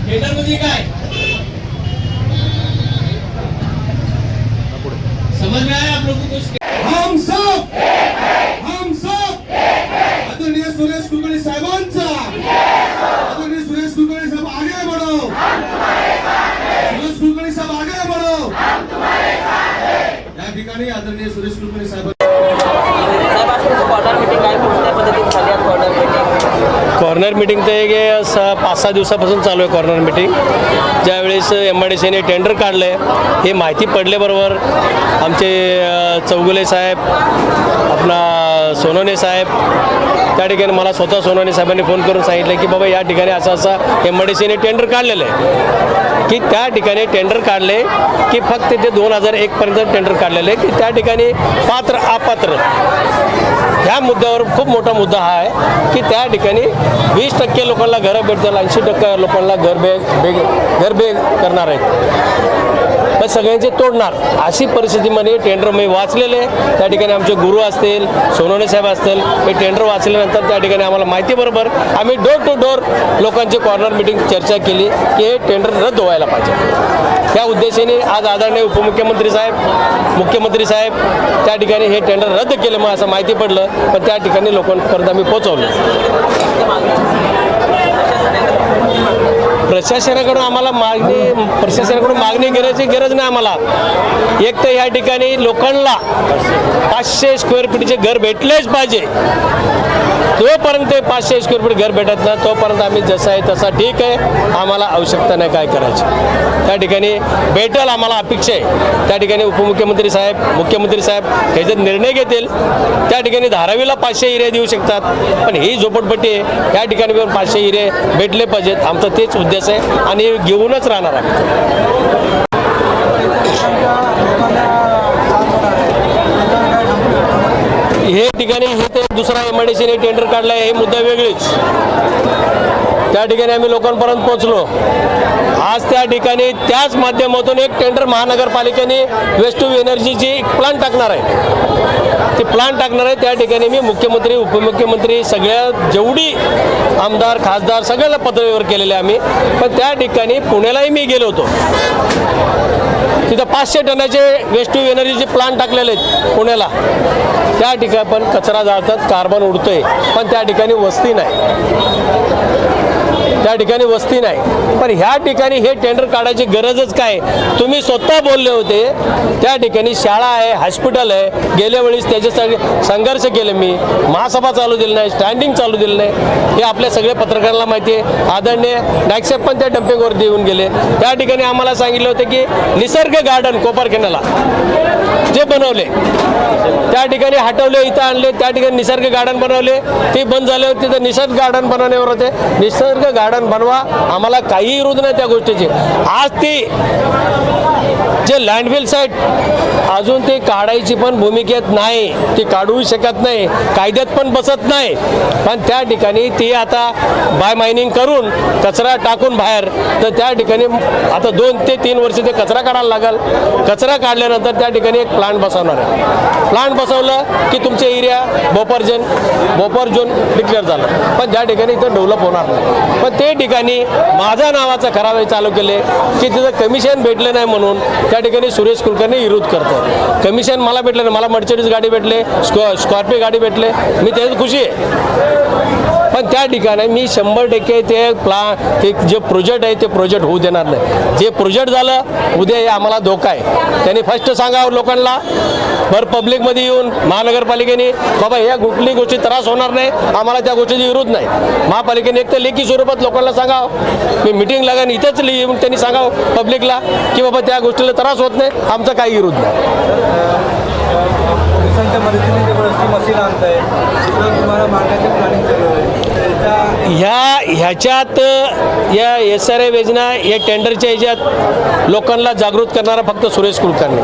Tender म्हणजे काय समझ में आया आप लोगों को कुछ? हम सब आदरणीय सुरेश कुलकर्णी साहेबांचा आदरणीय सुरेश कुलकर्णी साहब आगे बढ़ो सुरेश कुलकर्णी साहब आगे बढ़ो या ठिकाणी आदरणीय सुरेश कुलकर्णी साहेब कॉर्नर मीटिंग तर एक 5-6 दिवसापासून चालू आहे. कॉर्नर मीटिंग ज्यावेळेस MIDCने टेंडर काढलं आहे हे माहिती पडल्याबरोबर आमचे चौगुले साहेब आपला सोनवणे साहेब त्या ठिकाणी मला स्वतः सोनवणे साहेबांनी फोन करून सांगितलं की बाबा या ठिकाणी असं MIDCने टेंडर काढलेलं आहे की त्या ठिकाणी टेंडर काढले की फक्त ते 2001 पर्यंत टेंडर काढलेलं आहे की त्या ठिकाणी पात्र अपात्र ह्या मुद्द्यावर खूप मोठा मुद्दा हा आहे की त्या ठिकाणी 20% लोकांना घरं भेटतील 80% लोकांना घर करणार आहेत पण सगळ्यांचे तोडणार अशी परिस्थितीमध्ये टेंडर मी वाचलेले त्या ठिकाणी आमचे गुरु असतील सोनवणे साहेब असतील हे टेंडर वाचल्यानंतर त्या ठिकाणी आम्हाला माहितीबरोबर आम्ही डोर टू डोर लोकांची कॉर्नर मीटिंग चर्चा केली की हे टेंडर रद्द व्हायला पाहिजे. त्या उद्देशाने आज आदरणीय उपमुख्यमंत्री साहेब मुख्यमंत्री साहेब त्या ठिकाणी हे टेंडर रद्द केलं मग असं माहिती पडलं पण त्या ठिकाणी लोकांपर्यंत आम्ही पोहोचवलं. प्रशासनाकडून मागणी घेण्याची गरज नाही आम्हाला. एक तर या ठिकाणी लोकांना 500 स्क्वेअर फीटचे घर भेटलेच पाहिजे. जोपर्यंत 500 स्क्वेअर फीट घर भेटत नाही तोपर्यंत आम्ही जसं आहे तसा ठीक आहे आम्हाला आवश्यकता नाही काय करायची. त्या ठिकाणी भेटेल आम्हाला अपेक्षा आहे. त्या ठिकाणी उपमुख्यमंत्री साहेब मुख्यमंत्री साहेब हे जर निर्णय घेतील त्या ठिकाणी धारावीला 500 एरिया देऊ शकतात पण ही झोपडपट्टी आहे त्या ठिकाणी 500 एरिया भेटले पाहिजेत. आमचं तेच उद्देश आहे आणि घेऊनच राहणार आहे. हे ठिकाणी हे ते दुसरा MIDCने टेंडर काढला आहे हे मुद्दा वेगळीच. त्या ठिकाणी आम्ही लोकांपर्यंत पोहोचलो. आज त्या ठिकाणी त्याच माध्यमातून एक टेंडर महानगरपालिकेने वेस्ट टू एनर्जीची प्लांट टाकणार आहे. ती प्लांट टाकणार आहे त्या ठिकाणी मी मुख्यमंत्री उपमुख्यमंत्री सगळ्या जेवढी आमदार खासदार सगळ्याला पत्रव्यवहार केलेले आम्ही पण त्या ठिकाणी पुण्यालाही मी गेलो होतो. तिथं 500 टनाचे वेस्ट टू एनर्जीचे प्लांट टाकलेले आहेत पुण्याला. त्या ठिकाणी पण कचरा जाळतात कार्बन उडतोय पण त्या ठिकाणी वस्ती नाही पण ह्या ठिकाणी हे टेंडर काढायची गरजच काय. तुम्ही स्वतः बोलले होते त्या ठिकाणी शाळा आहे हॉस्पिटल आहे गेल्या वेळेस त्याच्यासाठी संघर्ष केले मी महासभा चालू दिली नाही स्टँडिंग चालू दिलं नाही हे आपल्या सगळ्या पत्रकारांना माहिती आहे. आदरणीय नाईकसाहेब पण त्या डम्पिंगवरती येऊन गेले. त्या ठिकाणी आम्हाला सांगितलं होतं की निसर्ग गार्डन कोपरखेड्याला जे बनवले त्या ठिकाणी हटवले इथं आणले त्या ठिकाणी निसर्ग गार्डन बनवले ते बंद झाले होते तिथं निसर्ग गार्डन बनवण्यावर होते. निसर्ग गार्डन बनवा आम्हाला काही विरोध नाही त्या गोष्टीची. आज ती जे लँडफिल साईट अजून ते काढायची पण भूमिकेत नाही ती काढू शकत नाही कायद्यात पण बसत नाही पण त्या ठिकाणी ती आता बाय मायनिंग करून कचरा टाकून बाहेर तर त्या ठिकाणी आता 2 ते 3 वर्ष ते कचरा काढायला लागेल. कचरा काढल्यानंतर त्या ठिकाणी एक प्लांट बसवणार आहे. प्लांट बसवलं की तुमचे एरिया बफर झोन डिक्लेअर झालं पण त्या ठिकाणी इथं डेव्हलप होणार नाही. पण ते ठिकाणी माझा नावाचा खरावे चालू केले की तिथं कमिशन भेटलं नाही म्हणून त्या ठिकाणी सुरेश कुलकर्णी विरोध करतो. कमिशन मला भेटलं नाही मला मर्सिडीज गाडी भेटले स्कॉर्पिओ गाडी भेटले मी त्याच्यात खुशी आहे पण त्या ठिकाणी मी 100% ते जे प्रोजेक्ट आहे ते प्रोजेक्ट होऊ देणार नाही. जे प्रोजेक्ट झालं उद्या हे आम्हाला धोका आहे. त्यांनी फर्स्ट सांगावं लोकांना भर पब्लिकमध्ये येऊन महानगरपालिकेने बाबा ह्या कुठली गोष्टी त्रास होणार नाही आम्हाला त्या गोष्टीचा विरोध नाही. महापालिकेने एक तर लेखी स्वरूपात लोकांना सांगावं मी मिटिंग लागेल इथंच येऊन त्यांनी सांगावं पब्लिकला की बाबा त्या गोष्टीला त्रास होत नाही आमचा काही विरोध नाही. ह्याच्यात या SRA योजना या टेंडरच्या ह्याच्यात लोकांना जागृत करणारा फक्त सुरेश कुलकर्णी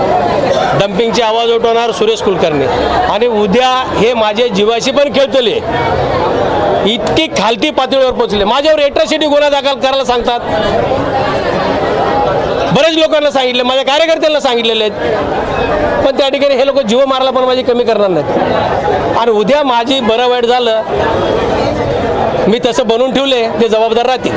डम्पिंगची आवाज उठवणार सुरेश कुलकर्णी आणि उद्या हे माझे जीवाशी पण खेळतले इतकी खालती पातळीवर पोहोचले. माझ्यावर एट्रॉसिटी गुन्हा दाखल करायला सांगतात. बरेच लोकांना सांगितले माझ्या कार्यकर्त्यांना सांगितलेले आहेत पण त्या ठिकाणी हे लोक जीव मारायला पण माझी कमी करणार नाहीत. आणि उद्या माझी बरं वाईट झालं मी तसं बनवून ठेवले ते जबाबदार राहतील.